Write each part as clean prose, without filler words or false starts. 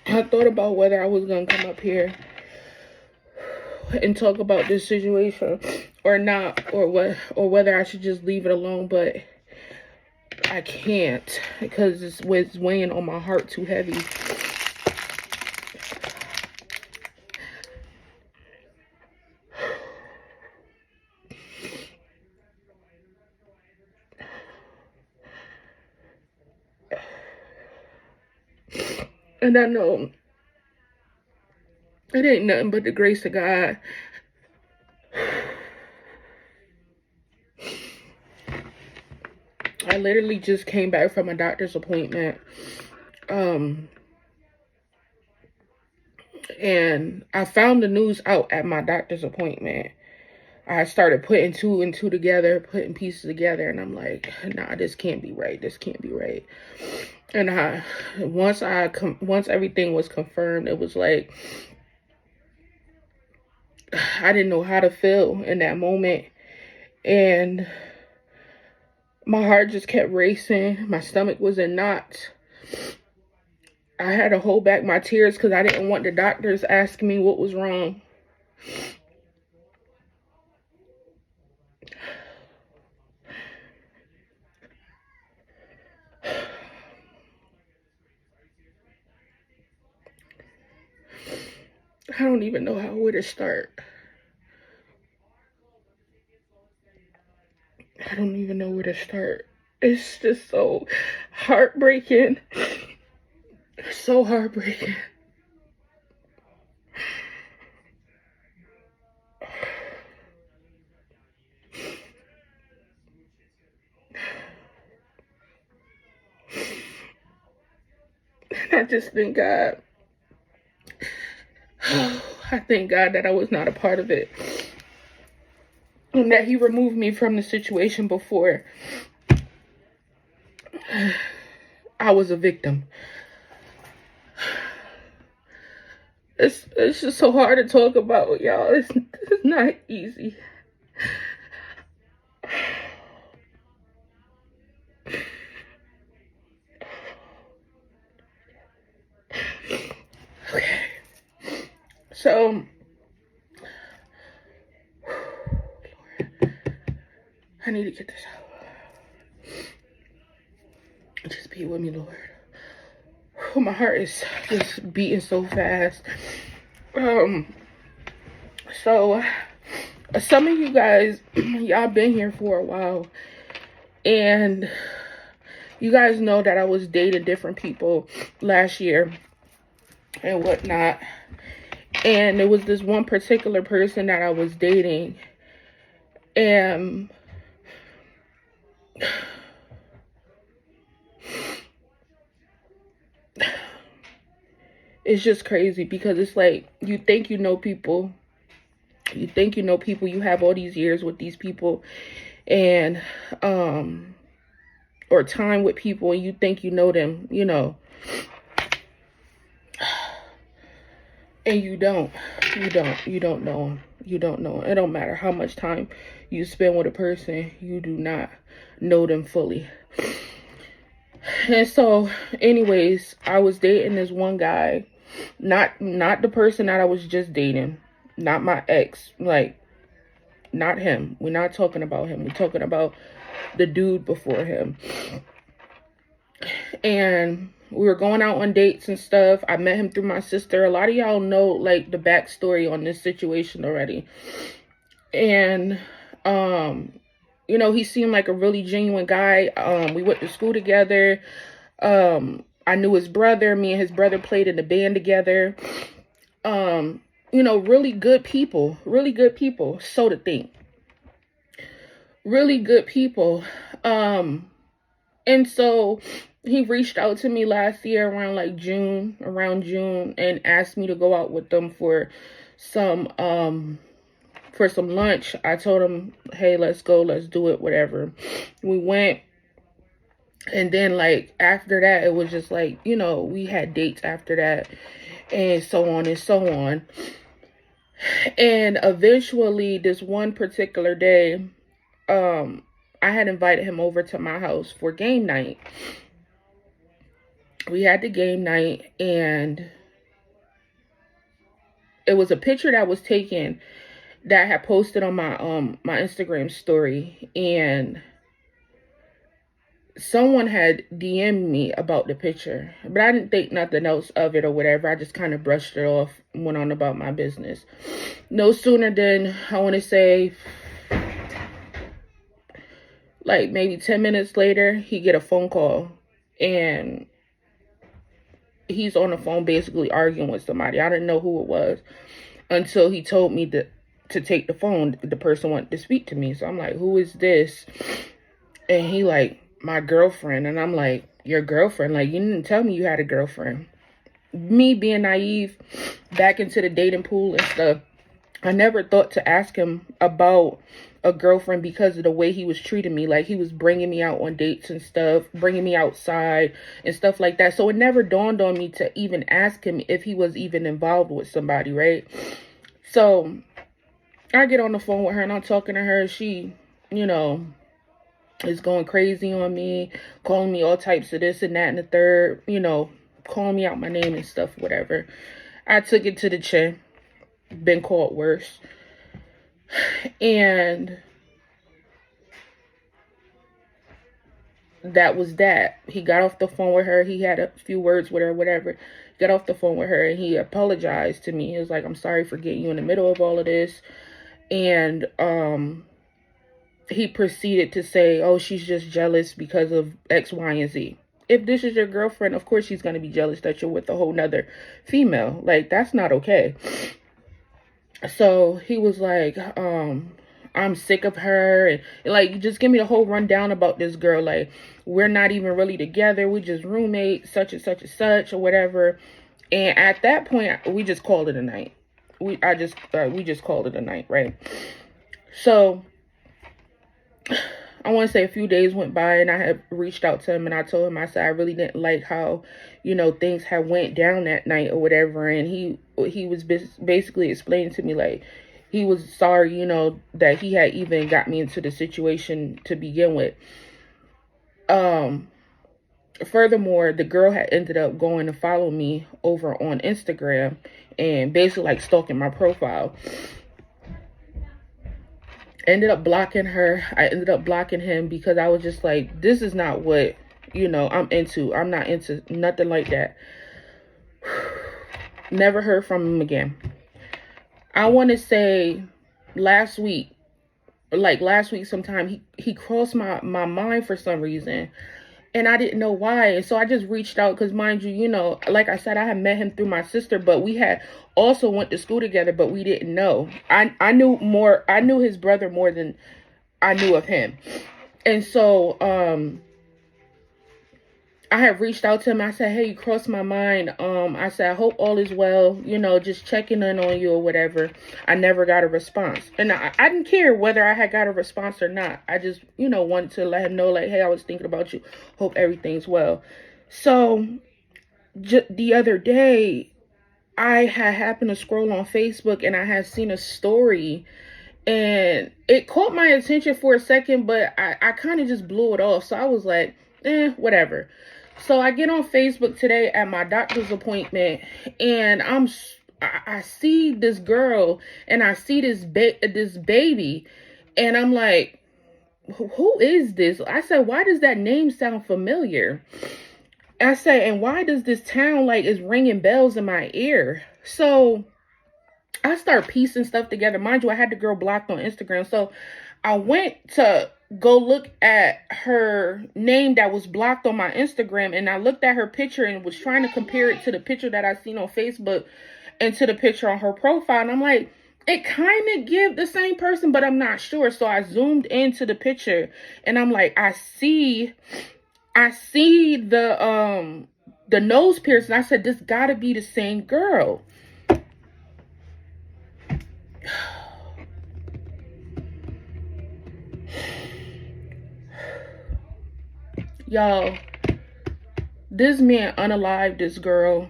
I thought about whether I was gonna come up here and talk about this situation or not, or whether I should just leave it alone, but I can't because it's weighing on my heart too heavy. And I know it ain't nothing but the grace of God. I literally just came back from a doctor's appointment. And I found the news out at my doctor's appointment. I started putting two and two together, putting pieces together, and I'm like, nah, this can't be right. This can't be right. And once everything was confirmed, it was like I didn't know how to feel in that moment, and my heart just kept racing. My stomach was in knots. I had to hold back my tears because I didn't want the doctors asking me what was wrong. I don't even know where to start. I don't even know where to start. It's just so heartbreaking. So heartbreaking. And I just thank God. I thank God that I was not a part of it. And that he removed me from the situation before I was a victim. It's just so hard to talk about, y'all. It's not easy. Okay. So, Lord, I need to get this out. Just be with me, Lord. My heart is just beating so fast. So some of you guys, y'all been here for a while, and you guys know that I was dating different people last year and whatnot. And there was this one particular person that I was dating, and it's just crazy because it's like you think you know people. You think you know people. You have all these years with these people, and or time with people, and you think you know them, and you don't. You don't know them. You don't know them. It don't matter how much time you spend with a person, you do not know them fully. And so, anyways, I was dating this one guy, not the person that I was just dating, not my ex, like, not him. We're not talking about him. We're talking about the dude before him. And we were going out on dates and stuff. I met him through my sister. A lot of y'all know, like, the backstory on this situation already. And, he seemed like a really genuine guy. We went to school together. I knew his brother. Me and his brother played in the band together. Really good people. Really good people, so to think. Really good people. And so he reached out to me last year around June, and asked me to go out with them for some lunch. I told him, hey, let's go, let's do it, whatever. We went, and then after that, it was just we had dates after that, and so on and so on. And eventually, this one particular day, I had invited him over to my house for game night. We had the game night, and it was a picture that was taken that I had posted on my Instagram story, and someone had DM'd me about the picture, but I didn't think nothing else of it or whatever. I just kind of brushed it off, went on about my business. No sooner than, I want to say, like maybe 10 minutes later, he get a phone call, and he's on the phone basically arguing with somebody. I didn't know who it was until he told me to take the phone. The person wanted to speak to me. So I'm like, who is this? And he like, my girlfriend. And I'm like, your girlfriend? Like, you didn't tell me you had a girlfriend. Me being naive, back into the dating pool and stuff, I never thought to ask him about a girlfriend because of the way he was treating me. Like, he was bringing me out on dates and stuff, bringing me outside and stuff like that. So it never dawned on me to even ask him if he was even involved with somebody, right? So I get on the phone with her and I'm talking to her. She, is going crazy on me, calling me all types of this and that and the third, calling me out my name and stuff, whatever. I took it to the chin. Been called worse. And that was that. He got off the phone with her. He had a few words with her, whatever. Got off the phone with her and he apologized to me. He was like, I'm sorry for getting you in the middle of all of this. And he proceeded to say, oh, she's just jealous because of X, Y, and Z. If this is your girlfriend, of course she's going to be jealous that you're with a whole nother female. Like, that's not okay. So he was like, I'm sick of her. And like, just give me the whole rundown about this girl. Like, we're not even really together. We just roommates, such and such and such, or whatever. And at that point, we just called it a night. We just called it a night, right? So I want to say a few days went by and I had reached out to him and I told him, I said, I really didn't like how, things had went down that night or whatever. And he was basically explaining to me, like, he was sorry, that he had even got me into the situation to begin with. Furthermore, the girl had ended up going to follow me over on Instagram and basically like stalking my profile. Ended up blocking her. I ended up blocking him because I was just like, this is not what, I'm into. I'm not into nothing like that. Never heard from him again. I want to say last week sometime, he crossed my mind for some reason. And I didn't know why. And so I just reached out because, mind you, like I said, I had met him through my sister, but we had also went to school together, but we didn't know. I knew his brother more than I knew of him. And so I had reached out to him. I said, hey, you crossed my mind. I said, I hope all is well, just checking in on you or whatever. I never got a response. And I didn't care whether I had got a response or not. I just, wanted to let him know, like, hey, I was thinking about you. Hope everything's well. So the other day, I had happened to scroll on Facebook and I had seen a story and it caught my attention for a second, but I kind of just blew it off. So I was like, whatever. So I get on Facebook today at my doctor's appointment and I see this girl and I see this baby and I'm like, who is this? I said, why does that name sound familiar? I said, and why does this town like is ringing bells in my ear? So I start piecing stuff together. Mind you, I had the girl blocked on Instagram. So I went to go look at her name that was blocked on my Instagram. And I looked at her picture and was trying to compare it to the picture that I seen on Facebook and to the picture on her profile. And I'm like, it kind of give the same person, but I'm not sure. So I zoomed into the picture and I'm like, I see the nose piercing. I said, this gotta be the same girl. Y'all, this man unalived this girl.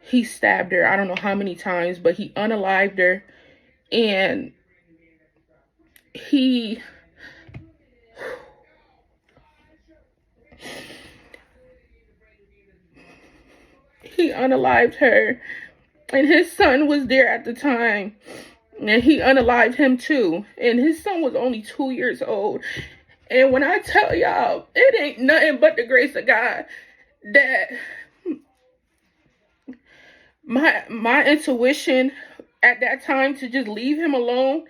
He stabbed her, I don't know how many times, but he unalived her. And he he unalived her. And his son was there at the time. And he unalived him too. And his son was only 2 years old. And when I tell y'all, it ain't nothing but the grace of God that my intuition at that time to just leave him alone,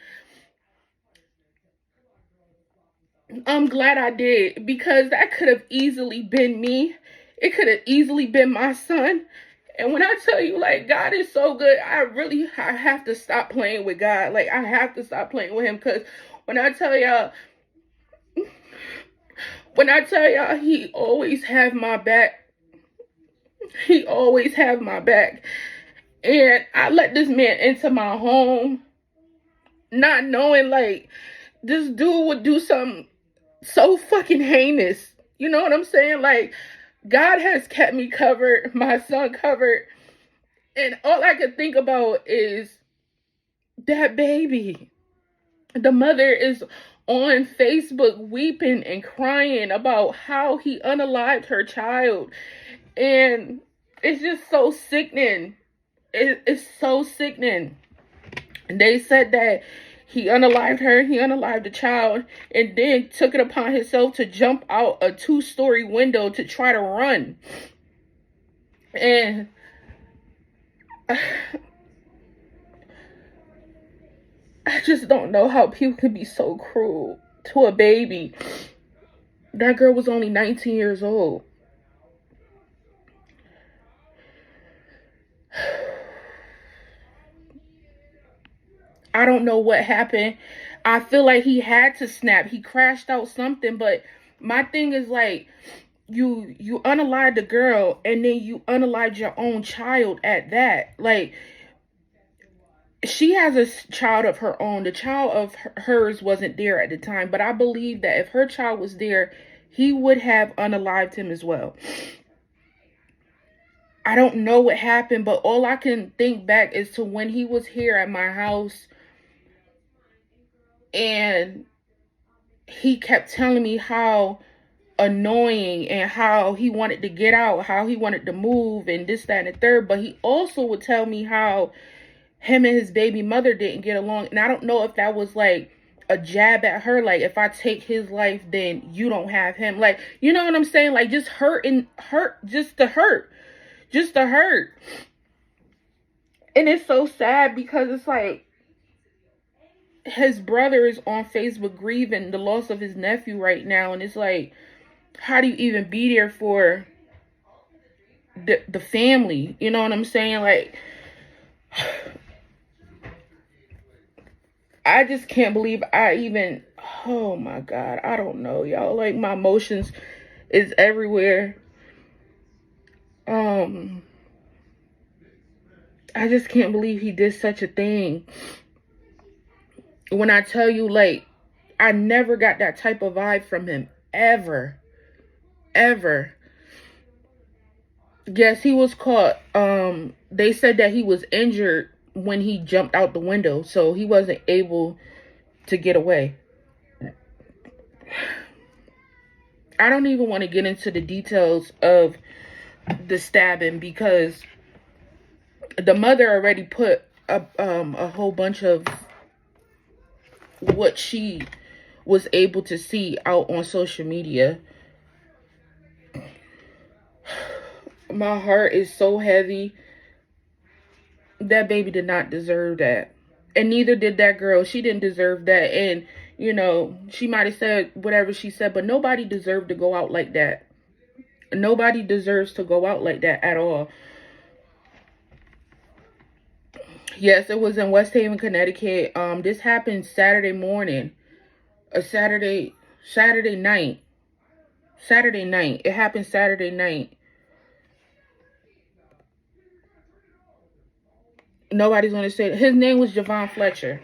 I'm glad I did, because that could have easily been me. It could have easily been my son. And when I tell you, like, God is so good, I have to stop playing with God. Like, I have to stop playing with him, because when I tell y'all, he always have my back. He always have my back. And I let this man into my home, not knowing, like, this dude would do something so fucking heinous. You know what I'm saying? Like, God has kept me covered, my son covered. And all I could think about is that baby. The mother is on Facebook weeping and crying about how he unalived her child. And it's just so sickening. It's so sickening. And they said that he unalived her, he unalived the child, and then took it upon himself to jump out a 2-story window to try to run. And I just don't know how people can be so cruel to a baby. That girl was only 19 years old. I don't know what happened. I feel like he had to snap. He crashed out something. But my thing is, like, you unalived the girl and then you unalived your own child at that. Like, she has a child of her own. The child of hers wasn't there at the time. But I believe that if her child was there, he would have unalived him as well. I don't know what happened, but all I can think back is to when he was here at my house. And he kept telling me how annoying and how he wanted to get out, how he wanted to move and this, that, and the third. But he also would tell me how him and his baby mother didn't get along. And I don't know if that was like a jab at her. Like, if I take his life, then you don't have him. Like, you know what I'm saying? Like, just hurt, just to hurt. And it's so sad because it's like, his brother is on Facebook grieving the loss of his nephew right now. And it's like, how do you even be there for the family? You know what I'm saying? Like, I just can't believe oh my God, I don't know, y'all. Like, my emotions is everywhere. I just can't believe he did such a thing. When I tell you, like, I never got that type of vibe from him, ever. Yes, he was caught. They said that he was injured when he jumped out the window, so he wasn't able to get away. I don't even want to get into the details of the stabbing because the mother already put a whole bunch of what she was able to see out on social media. My heart is so heavy. That baby did not deserve that. And neither did that girl. She didn't deserve that. And, you know, she might have said whatever she said, but nobody deserved to go out like that. Nobody deserves to go out like that at all. Yes, it was in West Haven, Connecticut. This happened Saturday morning. Saturday night. It happened Saturday night. Nobody's going to say it. His name was Javon Fletcher.